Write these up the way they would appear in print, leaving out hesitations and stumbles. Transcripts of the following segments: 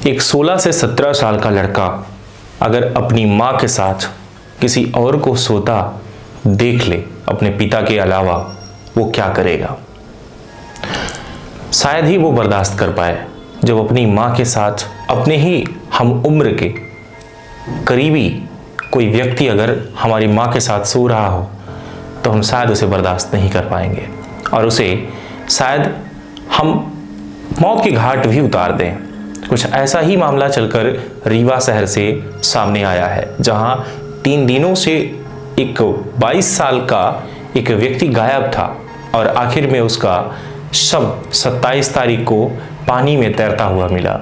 एक 16 से 17 साल का लड़का अगर अपनी माँ के साथ किसी और को सोता देख ले अपने पिता के अलावा, वो क्या करेगा? शायद ही वो बर्दाश्त कर पाए जब अपनी माँ के साथ अपने ही हम उम्र के करीबी कोई व्यक्ति अगर हमारी माँ के साथ सो रहा हो तो हम शायद उसे बर्दाश्त नहीं कर पाएंगे और उसे शायद हम मौत के घाट भी उतार दें। कुछ ऐसा ही मामला चलकर रीवा शहर से सामने आया है, जहां 3 दिनों से एक 22 साल का एक व्यक्ति गायब था और आखिर में उसका शव 27 तारीख को पानी में तैरता हुआ मिला।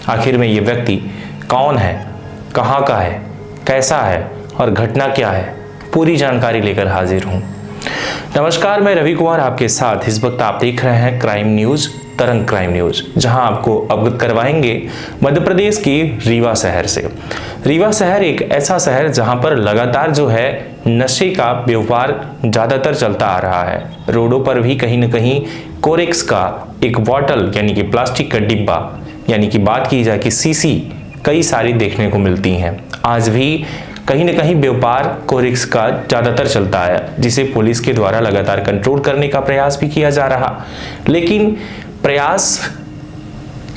आखिर में ये व्यक्ति कौन है, कहाँ का है, कैसा है और घटना क्या है, पूरी जानकारी लेकर हाजिर हूँ। नमस्कार, मैं रवि कुमार आपके साथ। इस वक्त आप देख रहे हैं क्राइम न्यूज़, तरंग क्राइम न्यूज़, जहां आपको अवगत करवाएंगे मध्य प्रदेश की रीवा शहर से। रीवा शहर एक ऐसा शहर जहां पर लगातार जो है नशे का व्यापार ज़्यादातर चलता आ रहा है। रोडों पर भी कहीं न कहीं कोरेक्स का एक बॉटल यानी कि प्लास्टिक का डिब्बा यानी कि बात की जाए कि सीसी कई सारी देखने को मिलती हैं। आज भी कहीं न कहीं व्यापार कोरेक्स का ज़्यादातर चलता है, जिसे पुलिस के द्वारा लगातार कंट्रोल करने का प्रयास भी किया जा रहा, लेकिन प्रयास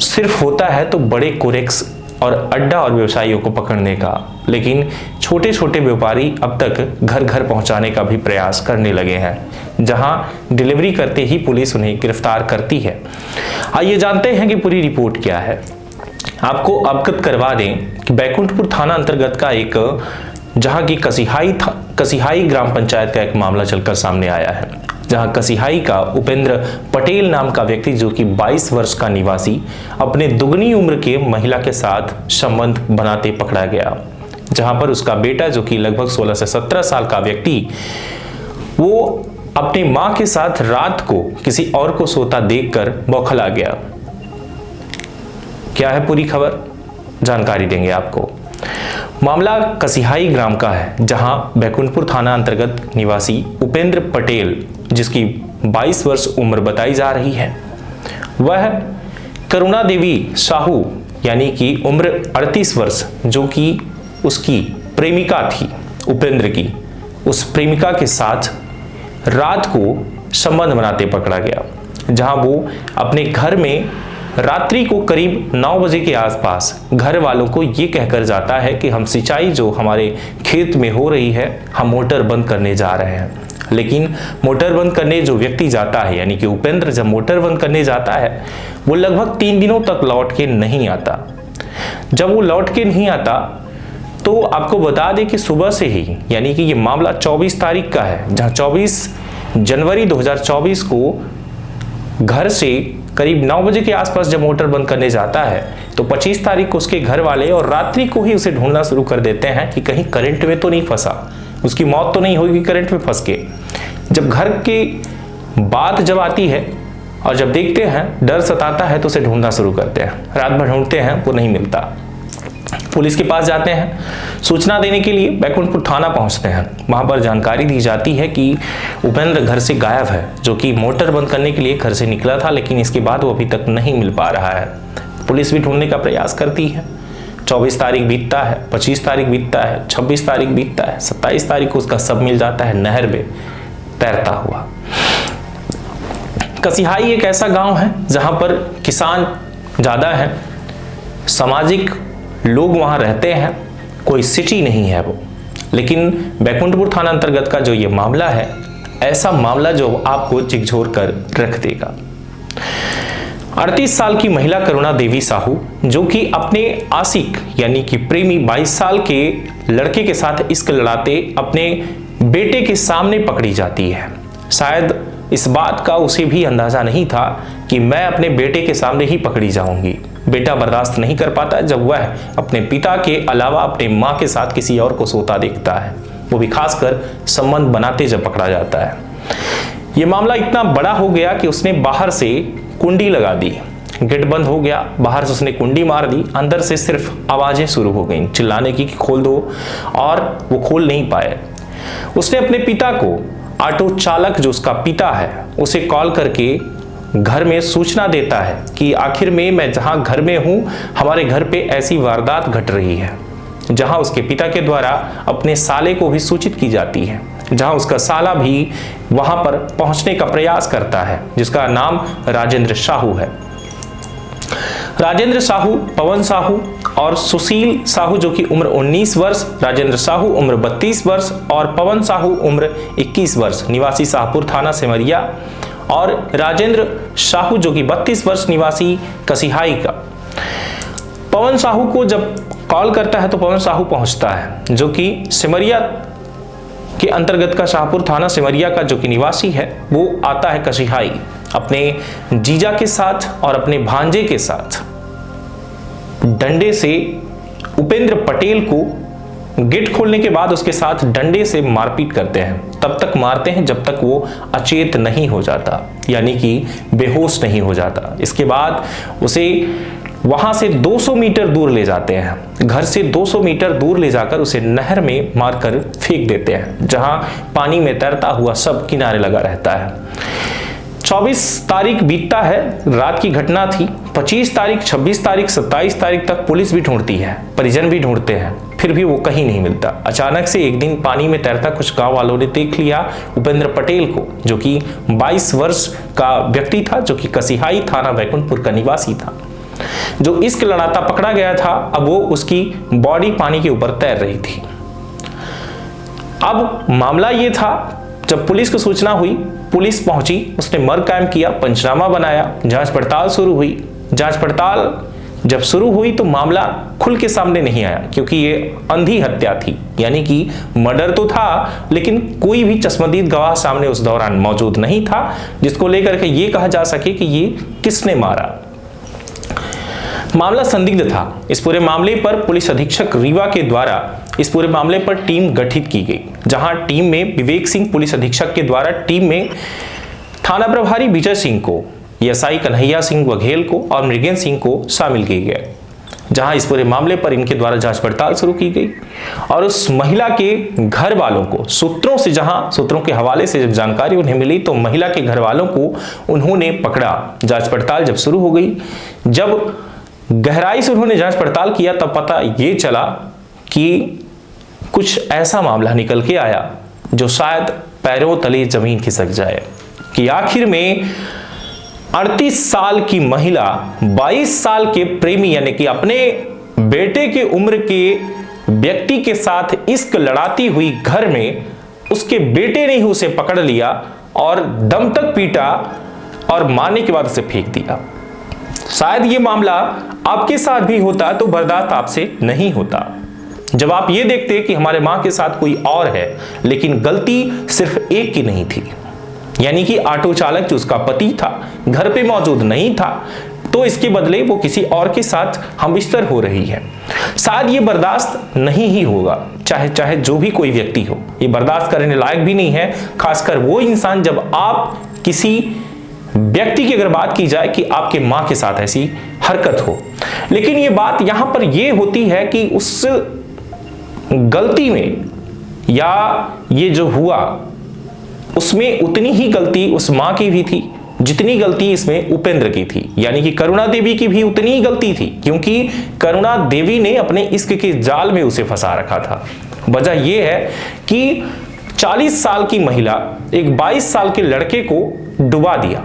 सिर्फ होता है तो बड़े कोरेक्स और अड्डा और व्यवसायियों को पकड़ने का, लेकिन छोटे छोटे व्यापारी अब तक घर घर पहुंचाने का भी प्रयास करने लगे हैं, जहां डिलीवरी करते ही पुलिस उन्हें गिरफ्तार करती है। आइए जानते हैं कि पूरी रिपोर्ट क्या है। आपको अवगत करवा दें कि बैकुंठपुर थाना अंतर्गत का एक जहां की कसिहाई ग्राम पंचायत का एक मामला चलकर सामने आया है, जहां कसिहाई का उपेंद्र पटेल नाम का व्यक्ति जो कि 22 वर्ष का निवासी अपने दुगनी उम्र के महिला के साथ संबंध बनाते पकड़ा गया, जहां पर उसका बेटा जो कि लगभग 16 से 17 साल का व्यक्ति वो अपनी मां के साथ रात को किसी और को सोता देखकर बौखला गया। क्या है पूरी खबर, जानकारी देंगे आपको। मामला कसिहाई ग्राम का है, जहां बैकुंठपुर थाना अंतर्गत निवासी उपेंद्र पटेल, जिसकी 22 वर्ष उम्र बताई जा रही है, वह करुणा देवी साहू यानी कि उम्र 38 वर्ष, जो कि उसकी प्रेमिका थी उपेंद्र की, उस प्रेमिका के साथ रात को संबंध बनाते पकड़ा गया, जहां वो अपने घर में रात्रि को करीब 9 बजे के आसपास घर वालों को ये कहकर जाता है कि हम सिंचाई जो हमारे खेत में हो रही है हम मोटर बंद करने जा रहे हैं। लेकिन मोटर बंद करने जो व्यक्ति जाता है यानी कि उपेंद्र जब मोटर बंद करने जाता है वो लगभग 3 दिनों तक लौट के नहीं आता। जब वो लौट के नहीं आता तो आपको बता दें कि सुबह से ही यानी कि ये मामला 24 तारीख का है, जहाँ 24 जनवरी 2024 को घर से करीब 9 बजे के आसपास जब मोटर बंद करने जाता है तो 25 तारीख को उसके घर वाले और रात्रि को ही उसे ढूंढना शुरू कर देते हैं कि कहीं करंट में तो नहीं फंसा, उसकी मौत तो नहीं होगी करंट में फंस के। जब घर के बात जब आती है और जब देखते हैं डर सताता है तो उसे ढूंढना शुरू करते हैं। रात भर ढूंढते हैं, वो नहीं मिलता। पुलिस के पास जाते हैं, सूचना देने के लिए बैकुंठपुर थाना पहुंचते हैं। वहां पर जानकारी दी जाती है कि उपेंद्र घर से गायब है, जो कि मोटर बंद करने के लिए घर से निकला था, लेकिन इसके बाद वो अभी तक नहीं मिल पा रहा है। पुलिस भी ढूंढने का प्रयास करती है। 24 तारीख बीतता है, 25 तारीख बीतता है, 26 तारीख बीतता है, 27 तारीख को उसका शव मिल जाता है नहर में तैरता हुआ। कसिहाई एक ऐसा गाँव है जहाँ पर किसान ज़्यादा है, सामाजिक लोग वहां रहते हैं, कोई सिटी नहीं है वो। लेकिन बैकुंठपुर थाना अंतर्गत का जो ये मामला है, ऐसा मामला जो आपको झकझोर कर रख देगा। 38 साल की महिला करुणा देवी साहू, जो कि अपने आशिक यानी कि प्रेमी 22 साल के लड़के के साथ इश्क लड़ाते अपने बेटे के सामने पकड़ी जाती है। शायद इस बात का उसे भी अंदाजा नहीं था कि मैं अपने बेटे के सामने ही पकड़ी जाऊंगी। बेटा बर्दाश्त नहीं कर पाता जब वह अपने पिता के अलावा अपने मां के साथ किसी और को सोता देखता है, वो भी खासकर संबंध बनाते जब पकड़ा जाता है। ये मामला इतना बड़ा हो गया कि उसने बाहर से कुंडी लगा दी, गेट बंद हो गया, बाहर से उसने कुंडी मार दी, अंदर से सिर्फ आवाजें शुरू हो गई चिल्लाने की कि खोल दो, और वो खोल नहीं पाए। उसने अपने पिता को, ऑटो चालक जो उसका पिता है, उसे कॉल करके घर में सूचना देता है कि आखिर में मैं जहां घर में हूं, हमारे घर पे ऐसी वारदात घट रही है, जहां उसके पिता के द्वारा अपने साले को भी सूचित की जाती है, जहां उसका साला भी वहां पर पहुंचने का प्रयास करता है, जिसका नाम राजेंद्र साहू है। राजेंद्र साहू, पवन साहू और सुशील साहू जो कि उम्र 19 वर्ष, राजेंद्र साहू उम्र 32 वर्ष और पवन साहू उम्र 21 वर्ष, निवासी शाहपुर थाना सिमरिया, और राजेंद्र साहू जो कि 32 वर्ष, निवासी कसिहाई का। पवन साहू को जब कॉल करता है तो पवन साहू पहुंचता है, जो कि सिमरिया के अंतर्गत का शाहपुर थाना सिमरिया का जो कि निवासी है, वो आता है कसिहाई अपने जीजा के साथ और अपने भांजे के साथ डंडे से उपेंद्र पटेल को गेट खोलने के बाद उसके साथ डंडे से मारपीट करते हैं। तब तक मारते हैं जब तक वो अचेत नहीं हो जाता, यानी कि बेहोश नहीं हो जाता। इसके बाद उसे वहां से 200 मीटर दूर ले जाते हैं। घर से 200 मीटर दूर ले जाकर उसे नहर में मारकर फेंक देते हैं, जहां पानी में तैरता हुआ सब किनारे लगा रहता है। 24 तारीख बीतता है, रात की घटना थी। 25 तारीख, 26 तारीख, 27 तारीख तक पुलिस भी ढूंढती है, परिजन भी ढूंढते हैं, फिर भी वो कहीं नहीं मिलता। अचानक से एक दिन पानी में तैरता कुछ गांव वालों ने देख लिया उपेंद्र पटेल को, जो कि 22 वर्ष का व्यक्ति था, जो कि कसिहाई थाना वैकुंठपुर का निवासी था, जो इश्क लड़ाता पकड़ा गया था। अब वो उसकी बॉडी पानी के ऊपर तैर रही थी। अब मामला ये था, जब पुलिस को सूचना हुई, पुलिस पहुंची, उसने मर्ग कायम किया, पंचनामा बनाया, जांच पड़ताल शुरू हुई। जांच पड़ताल जब शुरू हुई तो मामला खुल के सामने नहीं आया, क्योंकि ये अंधी हत्या थी, यानी कि मर्डर तो था लेकिन कोई भी चश्मदीद गवाह सामने उस दौरान मौजूद नहीं था जिसको लेकर के ये कहा जा सके कि ये किसने मारा। मामला संदिग्ध था। इस पूरे मामले पर पुलिस अधीक्षक रीवा के द्वारा इस पूरे मामले पर टीम गठित की गई, जहां टीम में विवेक सिंह पुलिस अधीक्षक के द्वारा टीम में थाना प्रभारी विजय सिंह को, एसआई कन्हैया सिंह बघेल को और मृगेंद्र सिंह को शामिल किए गए, जहां इस पूरे मामले पर इनके द्वारा जांच पड़ताल शुरू की गई। और उस महिला के घर वालों को सूत्रों के हवाले से जब जानकारी उन्हें मिली तो महिला के घर वालों को उन्होंने पकड़ा। जांच पड़ताल जब शुरू हो गई, जब गहराई से उन्होंने जांच पड़ताल किया, तब पता ये चला कि कुछ ऐसा मामला निकल के आया जो शायद पैरों तले जमीन खिसक जाए, कि आखिर में 38 साल की महिला 22 साल के प्रेमी, यानी कि अपने बेटे के उम्र के व्यक्ति के साथ इश्क लड़ाती हुई घर में उसके बेटे ने ही उसे पकड़ लिया और दम तक पीटा और मारने के बाद उसे फेंक दिया। शायद ये मामला आपके साथ भी होता तो बर्दाश्त आपसे नहीं होता। जब आप ये देखते कि हमारे मां के साथ कोई और है, लेकिन गलती सिर्फ एक की नहीं थी, यानी कि ऑटो चालक जो उसका पति था घर पे मौजूद नहीं था, तो इसके बदले वो किसी और के साथ हमबिस्तर हो रही है। शायद ये बर्दाश्त नहीं ही होगा, चाहे जो भी कोई व्यक्ति हो, ये बर्दाश्त करने लायक भी नहीं है। खासकर वो इंसान, जब आप किसी व्यक्ति की अगर बात की जाए कि आपके मां के साथ ऐसी हरकत हो। लेकिन ये बात यहां पर यह होती है कि उस गलती में, या ये जो हुआ उसमें उतनी ही गलती उस मां की भी थी जितनी गलती इसमें उपेंद्र की थी, यानी कि करुणा देवी की भी उतनी ही गलती थी, क्योंकि करुणा देवी ने अपने इश्क के जाल में उसे फंसा रखा था। वजह यह है कि 40 साल की महिला एक 22 साल के लड़के को डुबा दिया,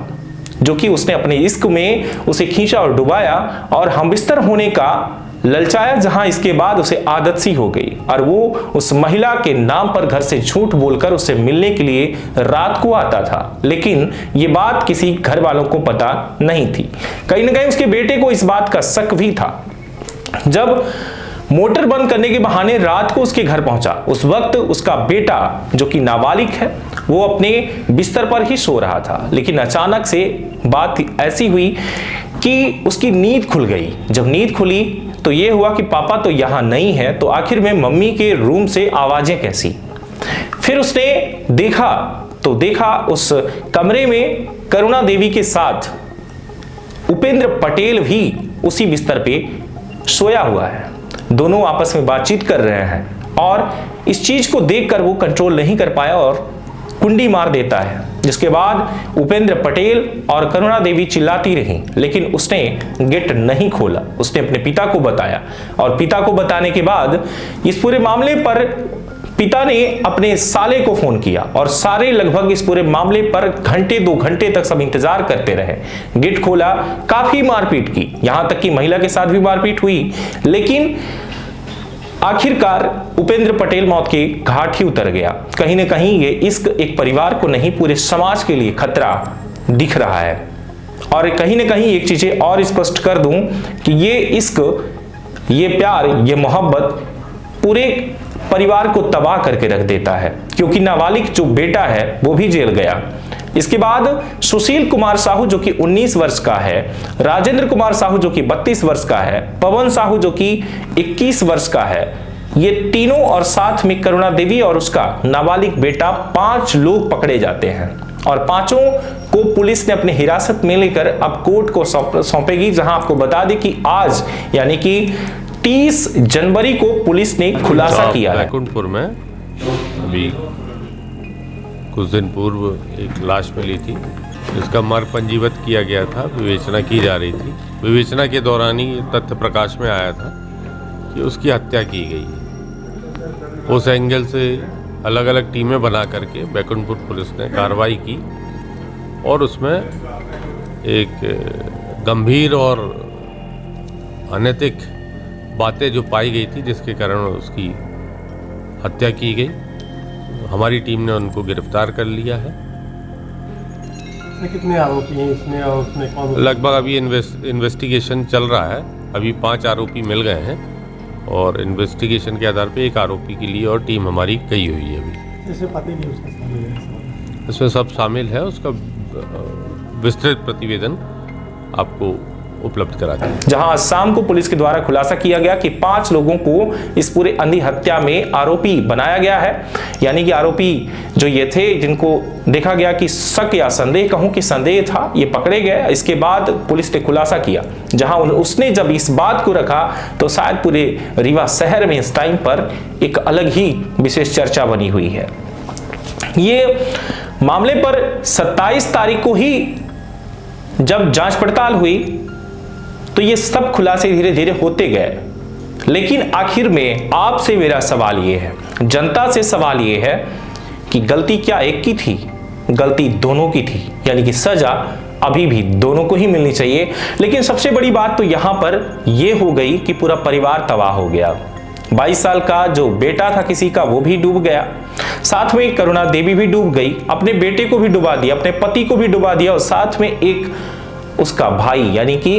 जो कि उसने अपने इश्क में उसे खींचा और डुबाया और हमबिस्तर होने का ललचाया, जहां इसके बाद उसे आदत सी हो गई और वो उस महिला के नाम पर घर से झूठ बोलकर उससे मिलने के लिए रात को आता था। लेकिन ये बात किसी घर वालों को पता नहीं थी। कहीं ना कहीं उसके बेटे को इस बात का शक भी था। जब मोटर बंद करने के बहाने रात को उसके घर पहुंचा, उस वक्त उसका बेटा जो कि नाबालिग है वो अपने बिस्तर पर ही सो रहा था। लेकिन अचानक से बात ऐसी हुई कि उसकी नींद खुल गई। जब नींद खुली तो ये हुआ कि पापा तो यहाँ नहीं है, तो आखिर में मम्मी के रूम से आवाजें कैसी। फिर उसने देखा उस कमरे में करुणा देवी के साथ उपेंद्र पटेल भी उसी बिस्तर पे सोया हुआ है। दोनों आपस में बातचीत कर रहे हैं और इस चीज को देखकर वो कंट्रोल नहीं कर पाया और कुंडी मार देता है, जिसके बाद उपेंद्र पटेल और करुणा देवी चिल्लाती रहीं, लेकिन उसने गेट नहीं खोला। उसने अपने पिता को बताया और पिता को बताने के बाद इस पूरे मामले पर पिता ने अपने साले को फोन किया और सारे लगभग इस पूरे मामले पर घंटे 2 घंटे तक सब इंतजार करते रहे। गेट खोला, काफी मारपीट की, यहां तक कि महिला के साथ भी मारपीट हुई, लेकिन आखिरकार उपेंद्र पटेल मौत के घाट ही उतर गया। कहीं ना कहीं ये इश्क एक परिवार को नहीं पूरे समाज के लिए खतरा दिख रहा है। और कहीं ना कहीं एक चीजें और स्पष्ट कर दूं कि ये इश्क, ये प्यार, ये मोहब्बत पूरे परिवार को तबाह करके रख देता है, क्योंकि नाबालिग जो बेटा है वो भी जेल गया। इसके बाद सुशील कुमार साहू जो कि 19 वर्ष का है, राजेंद्र कुमार साहू जो कि 32 वर्ष का है, पवन साहू जो कि 21 वर्ष का है, ये तीनों और साथ में करुणा देवी और उसका नाबालिग बेटा 5 लोग पकड़े जाते हैं और पांचों को पुलिस ने अपने हिरासत में लेकर अब कोर्ट को सौंपेगी। जहां आपको बता दें कि आज यानी कि 30 जनवरी को पुलिस ने खुलासा किया है। बैकुंठपुर में अभी कुछ दिन पूर्व एक लाश मिली थी, जिसका मर्ग पंजीबद्ध किया गया था, विवेचना की जा रही थी। विवेचना के दौरान ही तथ्य प्रकाश में आया था कि उसकी हत्या की गई है। उस एंगल से अलग अलग टीमें बना करके बैकुंठपुर पुलिस ने कार्रवाई की और उसमें एक गंभीर और अनैतिक बातें जो पाई गई थी, जिसके कारण उसकी हत्या की गई। हमारी टीम ने उनको गिरफ्तार कर लिया है। कितने आरोपी हैं इसमें और उसमें कौन? लगभग अभी इन्वेस्टिगेशन चल रहा है। अभी 5 आरोपी मिल गए हैं और इन्वेस्टिगेशन के आधार पे एक आरोपी के लिए और टीम हमारी गई हुई है। अभी इसमें पता नहीं उसका शामिल है, इसमें सब शामिल है। उसका विस्तृत प्रतिवेदन आपको उपलब्ध करा दें। जहां शाम को पुलिस के द्वारा खुलासा किया गया कि 5 लोगों को इस पूरे अंधी हत्या में आरोपी बनाया गया है, यानी कि आरोपी जो ये थे जिनको देखा गया कि शक या संदेह, कहूं कि संदेह था, ये पकड़े गए। इसके बाद पुलिस ने खुलासा किया, जहां उसने जब इस बात को रखा तो शायद पूरे रीवा शहर में इस टाइम पर एक अलग ही विशेष चर्चा बनी हुई है। ये मामले पर 27 तारीख को ही जब जांच पड़ताल हुई तो ये सब खुलासे धीरे धीरे होते गए, लेकिन आखिर में आपसे मेरा सवाल ये है, जनता से सवाल ये है कि गलती क्या एक की थी? गलती दोनों की थी, यानी कि सजा अभी भी दोनों को ही मिलनी चाहिए। लेकिन सबसे बड़ी बात तो यहां पर यह हो गई कि पूरा परिवार तबाह हो गया। 22 साल का जो बेटा था किसी का, वो भी डूब गया, साथ में करुणा देवी भी डूब गई, अपने बेटे को भी डुबा दिया, अपने पति को भी डुबा दिया और साथ में एक उसका भाई यानी कि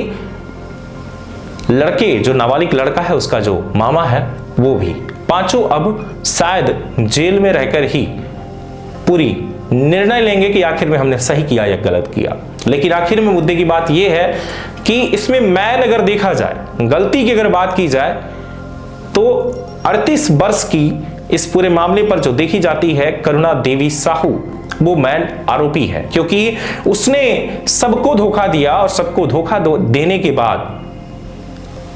लड़के जो नाबालिग लड़का है उसका जो मामा है वो भी। पांचों अब शायद जेल में रहकर ही पूरी निर्णय लेंगे कि आखिर में हमने सही किया या गलत किया। लेकिन आखिर में मुद्दे की बात यह है कि इसमें मैन अगर देखा जाए, गलती की अगर बात की जाए तो 38 वर्ष की इस पूरे मामले पर जो देखी जाती है करुणा देवी साहू, वो मैन आरोपी है, क्योंकि उसने सबको धोखा दिया और सबको धोखा देने के बाद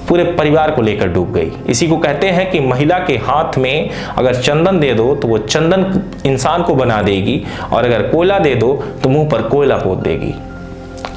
पूरे परिवार को लेकर डूब गई। इसी को कहते हैं कि महिला के हाथ में अगर चंदन दे दो तो वो चंदन इंसान को बना देगी और अगर कोयला दे दो तो मुंह पर कोयला पोत देगी।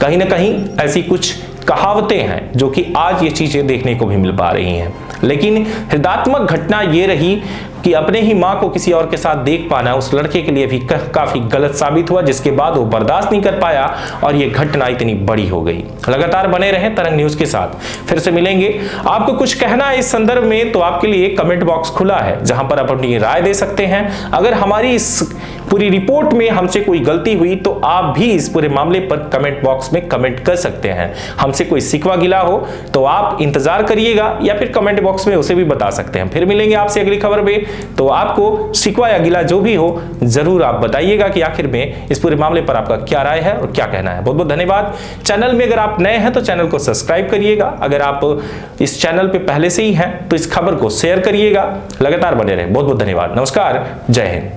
कहीं ना कहीं ऐसी कुछ कहावतें हैं जो कि आज ये चीजें देखने को भी मिल पा रही हैं। लेकिन हृदयात्मक घटना ये रही कि अपने ही मां को किसी और के साथ देख पाना उस लड़के के लिए भी काफी गलत साबित हुआ, जिसके बाद वो बर्दाश्त नहीं कर पाया और ये घटना इतनी बड़ी हो गई। लगातार बने रहें तरंग न्यूज के साथ, फिर से मिलेंगे। आपको कुछ कहना है इस संदर्भ में तो आपके लिए कमेंट बॉक्स खुला है, जहां पर आप अपनी राय दे सकते हैं। अगर हमारी इस पूरी रिपोर्ट में हमसे कोई गलती हुई तो आप भी इस पूरे मामले पर कमेंट बॉक्स में कमेंट कर सकते हैं। हमसे कोई शिकवा गिला हो तो आप इंतजार करिएगा या फिर कमेंट बॉक्स में उसे भी बता सकते हैं। फिर मिलेंगे आपसे अगली खबर में, तो आपको शिकवा या गिला जो भी हो जरूर आप बताइएगा कि आखिर में इस पूरे मामले पर आपका क्या राय है और क्या कहना है। बहुत बहुत धन्यवाद। चैनल में अगर आप नए हैं तो चैनल को सब्सक्राइब करिएगा, अगर आप इस चैनल पे पहले से ही हैं तो इस खबर को शेयर करिएगा। लगातार बने रहें। बहुत बहुत धन्यवाद। नमस्कार, जय हिंद।